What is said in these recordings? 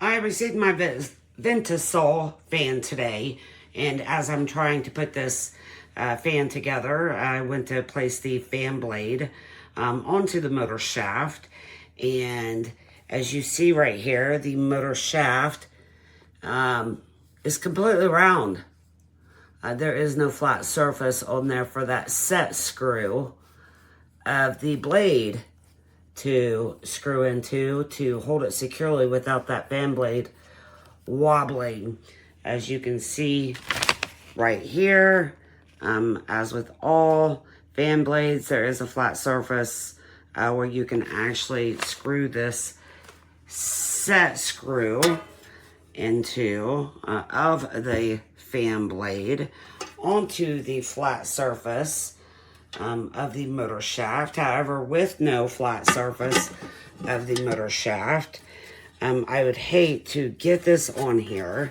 I received my VENTISOL fan today, and as I'm trying to put this fan together, I went to place the fan blade onto the motor shaft, and as you see right here, the motor shaft is completely round. There is no flat surface on there for that set screw of the blade to screw into to hold it securely without that fan blade wobbling. As you can see right here, as with all fan blades, there is a flat surface where you can actually screw this set screw into of the fan blade onto the flat surface of the motor shaft. However, with no flat surface of the motor shaft, I would hate to get this on here.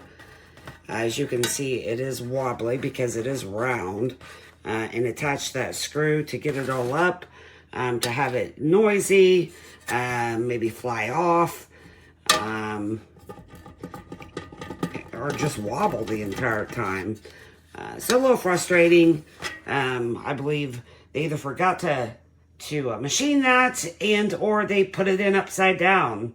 As you can see, it is wobbly because it is round, and attach that screw to get it all up, to have it noisy, maybe fly off, or just wobble the entire time. So a little frustrating. I believe they either forgot to machine that or they put it in upside down.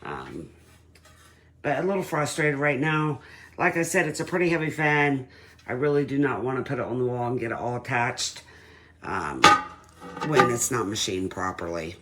But a little frustrated right now. Like I said, it's a pretty heavy fan. I really do not want to put it on the wall and get it all attached when it's not machined properly.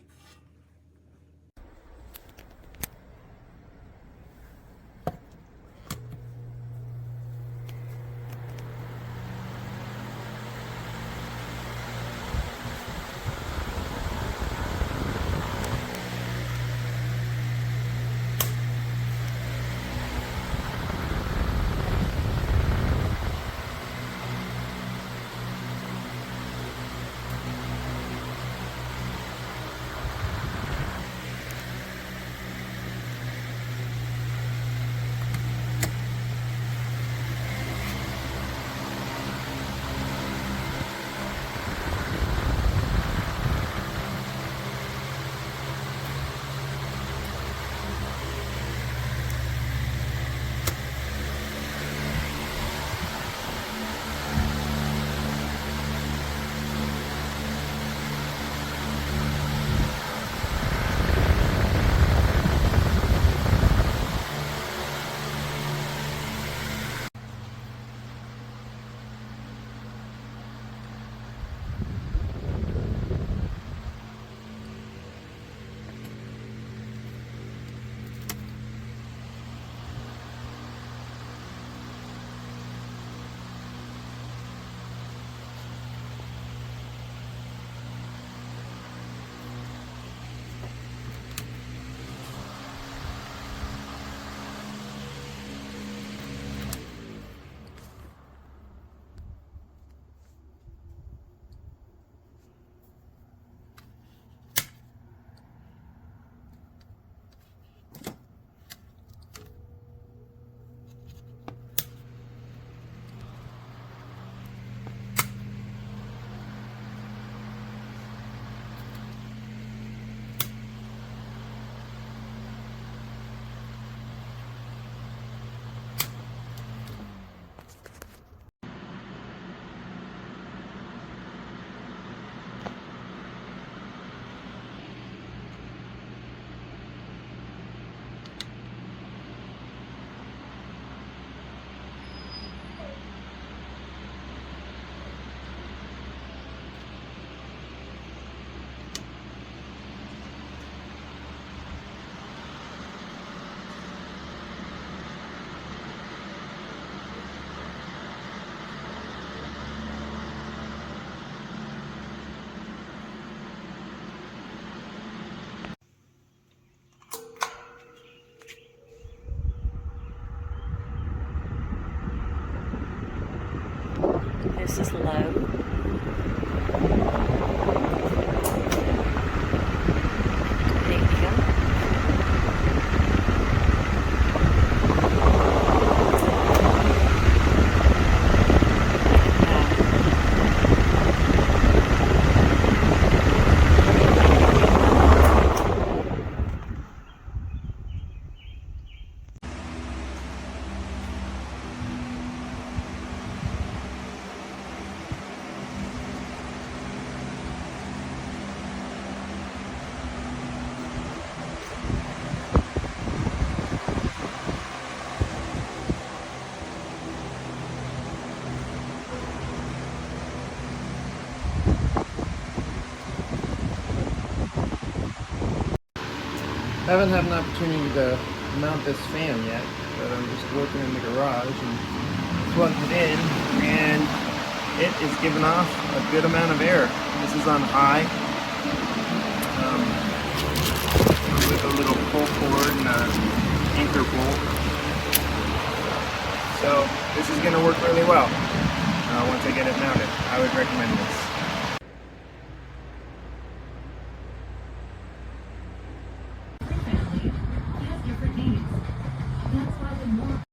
This is low. Medium. haven't had an opportunity to mount this fan yet, but I'm just working in the garage and plugged it in, and it is giving off a good amount of air. This is on high with a little pull cord and an anchor bolt. So this is going to work really well once I get it mounted. I would recommend this. That's why